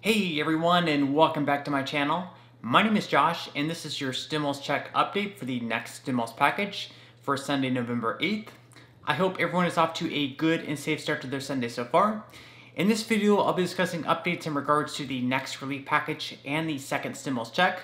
Hey everyone, and welcome back to my channel. My name is Josh and this is your stimulus check update for the next stimulus package for Sunday, November 8th. I hope everyone is off to a good and safe start to their Sunday so far. In this video, I'll be discussing updates in regards to the next relief package and the second stimulus check.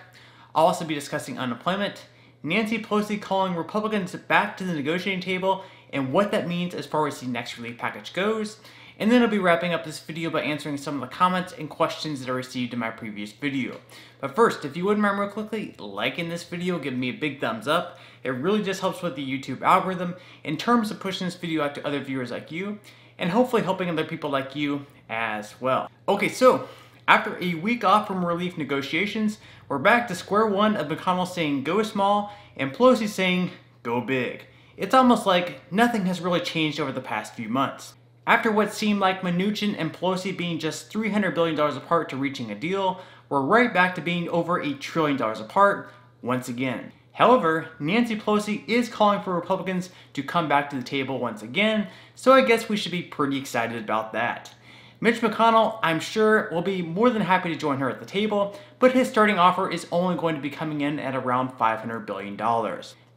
I'll also be discussing unemployment, Nancy Pelosi calling Republicans back to the negotiating table, and what that means as far as the next relief package goes. And then I'll be wrapping up this video by answering some of the comments and questions that I received in my previous video. But first, if you wouldn't mind real quickly liking this video, give me a big thumbs up. It really just helps with the YouTube algorithm in terms of pushing this video out to other viewers like you, and hopefully helping other people like you as well. Okay, so after a week off from relief negotiations, we're back to square one of McConnell saying go small and Pelosi saying go big. It's almost like nothing has really changed over the past few months. After what seemed like Mnuchin and Pelosi being just $300 billion apart to reaching a deal, we're right back to being over $1 trillion apart once again. However, Nancy Pelosi is calling for Republicans to come back to the table once again, so I guess we should be pretty excited about that. Mitch McConnell, I'm sure, will be more than happy to join her at the table, but his starting offer is only going to be coming in at around $500 billion.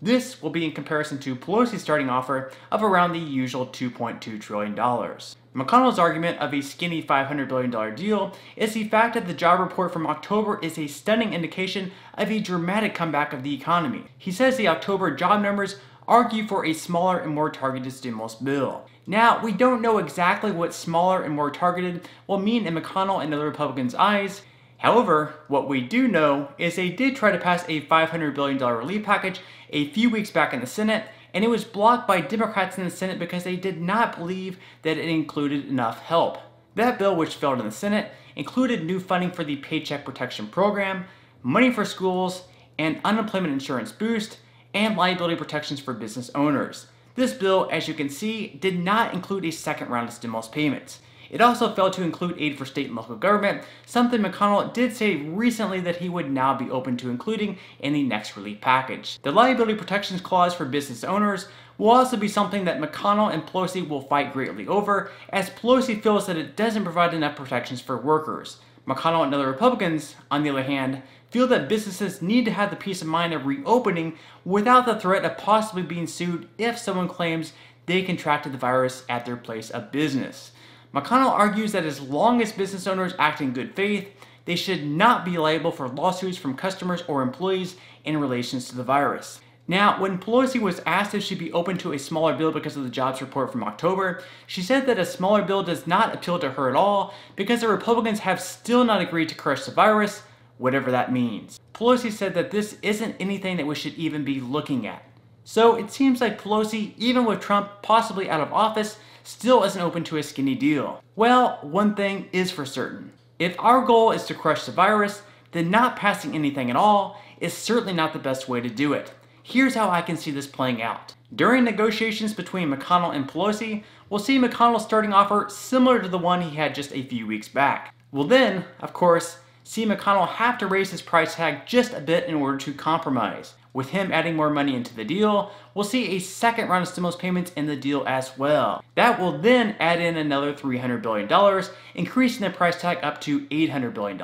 This will be in comparison to Pelosi's starting offer of around the usual $2.2 trillion. McConnell's argument of a skinny $500 billion deal is the fact that the job report from October is a stunning indication of a dramatic comeback of the economy. He says the October job numbers argue for a smaller and more targeted stimulus bill. Now, we don't know exactly what smaller and more targeted will mean in McConnell and other Republicans' eyes. However, what we do know is they did try to pass a $500 billion relief package a few weeks back in the Senate, and it was blocked by Democrats in the Senate because they did not believe that it included enough help. That bill, which failed in the Senate, included new funding for the Paycheck Protection Program, money for schools, and unemployment insurance boost, and liability protections for business owners. This bill, as you can see, did not include a second round of stimulus payments. It also failed to include aid for state and local government, something McConnell did say recently that he would now be open to including in the next relief package. The liability protections clause for business owners will also be something that McConnell and Pelosi will fight greatly over, as Pelosi feels that it doesn't provide enough protections for workers. McConnell and other Republicans, on the other hand, feel that businesses need to have the peace of mind of reopening without the threat of possibly being sued if someone claims they contracted the virus at their place of business. McConnell argues that as long as business owners act in good faith, they should not be liable for lawsuits from customers or employees in relation to the virus. Now, when Pelosi was asked if she'd be open to a smaller bill because of the jobs report from October, she said that a smaller bill does not appeal to her at all because the Republicans have still not agreed to crush the virus, whatever that means. Pelosi said that this isn't anything that we should even be looking at. So it seems like Pelosi, even with Trump possibly out of office, still isn't open to a skinny deal. Well, one thing is for certain. If our goal is to crush the virus, then not passing anything at all is certainly not the best way to do it. Here's how I can see this playing out. During negotiations between McConnell and Pelosi, we'll see McConnell's starting offer similar to the one he had just a few weeks back. We'll then, of course, see McConnell have to raise his price tag just a bit in order to compromise. With him adding more money into the deal, we'll see a second round of stimulus payments in the deal as well. That will then add in another $300 billion, increasing the price tag up to $800 billion.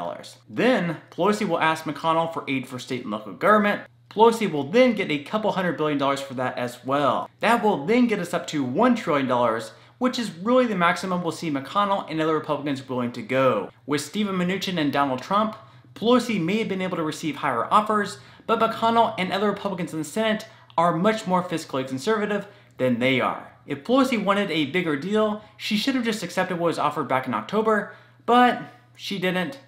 Then, Pelosi will ask McConnell for aid for state and local government. Pelosi will then get a couple $100 billion for that as well. That will then get us up to $1 trillion, which is really the maximum we'll see McConnell and other Republicans willing to go. With Steven Mnuchin and Donald Trump, Pelosi may have been able to receive higher offers, but McConnell and other Republicans in the Senate are much more fiscally conservative than they are. If Pelosi wanted a bigger deal, she should have just accepted what was offered back in October, but she didn't,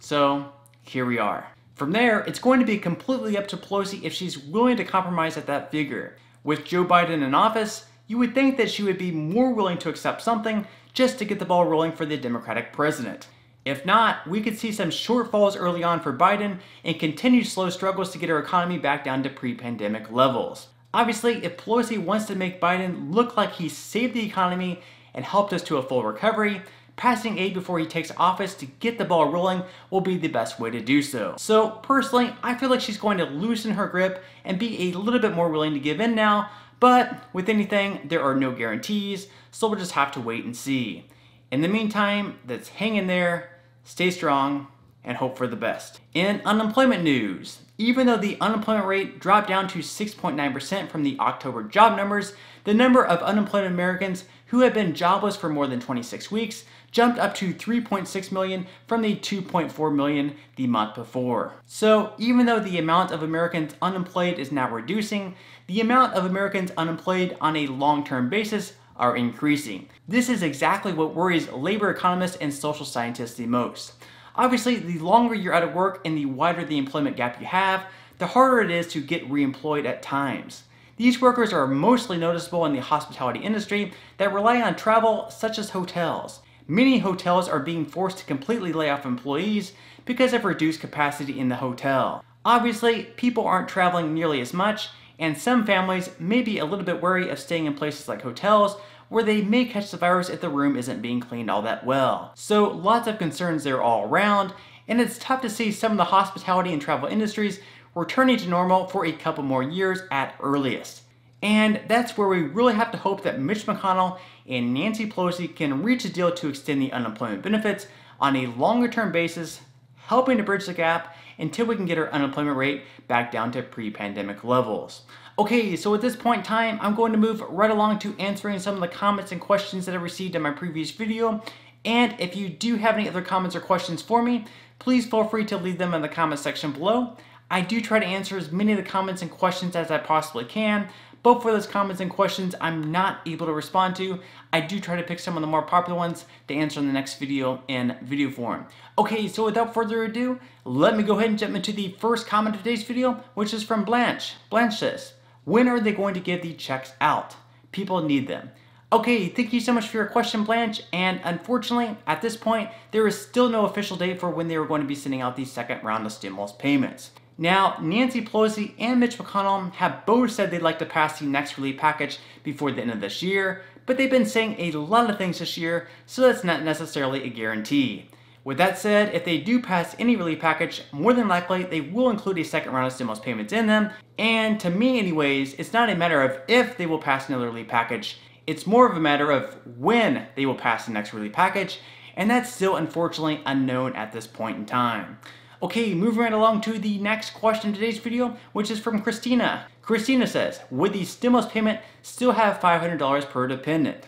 so here we are. From there, it's going to be completely up to Pelosi if she's willing to compromise at that figure. With Joe Biden in office, you would think that she would be more willing to accept something just to get the ball rolling for the Democratic president. If not, we could see some shortfalls early on for Biden and continued slow struggles to get our economy back down to pre-pandemic levels. Obviously, if Pelosi wants to make Biden look like he saved the economy and helped us to a full recovery, passing aid before he takes office to get the ball rolling will be the best way to do so. So personally, I feel like she's going to loosen her grip and be a little bit more willing to give in now, but with anything, there are no guarantees, so we'll just have to wait and see. In the meantime, let's hang in there, stay strong, and hope for the best. In unemployment news, even though the unemployment rate dropped down to 6.9% from the October job numbers, the number of unemployed Americans who have been jobless for more than 26 weeks jumped up to 3.6 million from the 2.4 million the month before. So even though the amount of Americans unemployed is now reducing, the amount of Americans unemployed on a long-term basis are increasing. This is exactly what worries labor economists and social scientists the most. Obviously, the longer you're out of work and the wider the employment gap you have, the harder it is to get reemployed at times. These workers are mostly noticeable in the hospitality industry that rely on travel, such as hotels. Many hotels are being forced to completely lay off employees because of reduced capacity in the hotel. Obviously, people aren't traveling nearly as much, and some families may be a little bit wary of staying in places like hotels where they may catch the virus if the room isn't being cleaned all that well. So lots of concerns there all around, and it's tough to see some of the hospitality and travel industries returning to normal for a couple more years at earliest. And that's where we really have to hope that Mitch McConnell and Nancy Pelosi can reach a deal to extend the unemployment benefits on a longer term basis, helping to bridge the gap until we can get our unemployment rate back down to pre-pandemic levels. Okay, so at this point in time, I'm going to move right along to answering some of the comments and questions that I received in my previous video. And if you do have any other comments or questions for me, please feel free to leave them in the comment section below. I do try to answer as many of the comments and questions as I possibly can, but for those comments and questions I'm not able to respond to, I do try to pick some of the more popular ones to answer in the next video in video form. Okay, so without further ado, let me go ahead and jump into the first comment of today's video, which is from Blanche. Blanche says, when are they going to give the checks out? People need them. Okay, thank you so much for your question, Blanche, and unfortunately, at this point, there is still no official date for when they are going to be sending out the second round of stimulus payments. Now, Nancy Pelosi and Mitch McConnell have both said they'd like to pass the next relief package before the end of this year, but they've been saying a lot of things this year, so that's not necessarily a guarantee. With that said, if they do pass any relief package, more than likely they will include a second round of stimulus payments in them, and to me anyways, it's not a matter of if they will pass another relief package, it's more of a matter of when they will pass the next relief package, and that's still unfortunately unknown at this point in time. Okay, moving right along to the next question in today's video, which is from Christina. Christina says, would the stimulus payment still have $500 per dependent?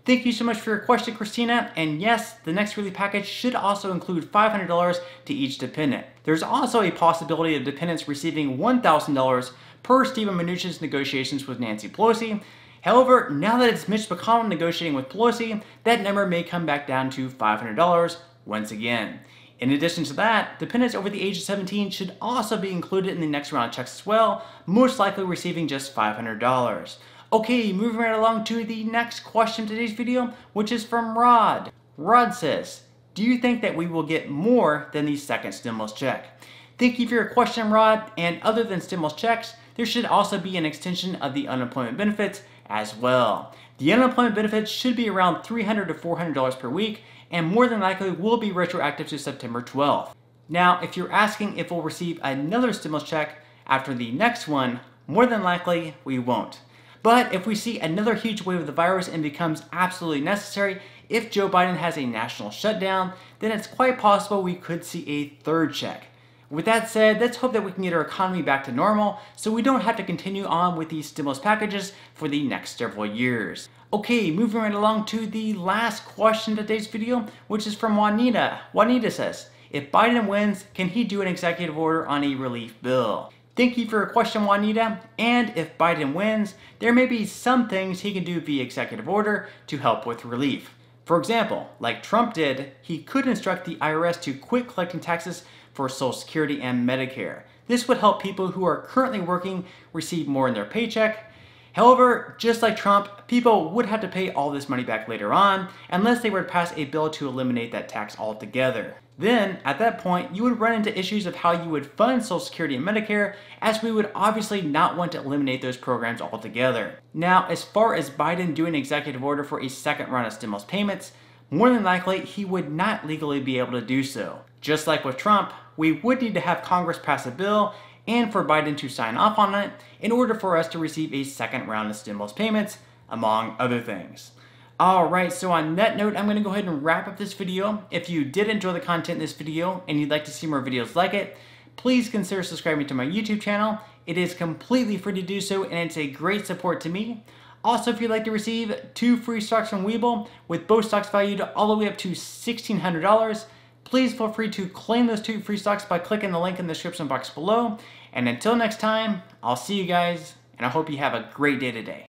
Thank you so much for your question, Christina, and yes, the next relief package should also include $500 to each dependent. There's also a possibility of dependents receiving $1,000 per Steven Mnuchin's negotiations with Nancy Pelosi. However, now that it's Mitch McConnell negotiating with Pelosi, that number may come back down to $500 once again. In addition to that, dependents over the age of 17 should also be included in the next round of checks as well, most likely receiving just $500. Okay, moving right along to the next question of today's video, which is from Rod. Rod says, do you think that we will get more than the second stimulus check? Thank you for your question, Rod, and other than stimulus checks, there should also be an extension of the unemployment benefits as well. The unemployment benefits should be around $300 to $400 per week, and more than likely will be retroactive to September 12th. Now, if you're asking if we'll receive another stimulus check after the next one, more than likely we won't. But if we see another huge wave of the virus and becomes absolutely necessary, if Joe Biden has a national shutdown, then it's quite possible we could see a third check. With that said, let's hope that we can get our economy back to normal so we don't have to continue on with these stimulus packages for the next several years. Okay, moving right along to the last question of today's video, which is from Juanita. Juanita says, if Biden wins, can he do an executive order on a relief bill? Thank you for your question, Juanita, and if Biden wins, there may be some things he can do via executive order to help with relief. For example, like Trump did, he could instruct the IRS to quit collecting taxes for Social Security and Medicare. This would help people who are currently working receive more in their paycheck. However, just like Trump, people would have to pay all this money back later on unless they were to pass a bill to eliminate that tax altogether. Then, at that point, you would run into issues of how you would fund Social Security and Medicare, as we would obviously not want to eliminate those programs altogether. Now, as far as Biden doing an executive order for a second round of stimulus payments, more than likely he would not legally be able to do so. Just like with Trump, we would need to have Congress pass a bill and for Biden to sign off on it in order for us to receive a second round of stimulus payments, among other things. Alright, so on that note, I'm going to go ahead and wrap up this video. If you did enjoy the content in this video and you'd like to see more videos like it, please consider subscribing to my YouTube channel. It is completely free to do so, and it's a great support to me. Also, if you'd like to receive 2 free stocks from Webull, with both stocks valued all the way up to $1,600, please feel free to claim those 2 free stocks by clicking the link in the description box below. And until next time, I'll see you guys, and I hope you have a great day today.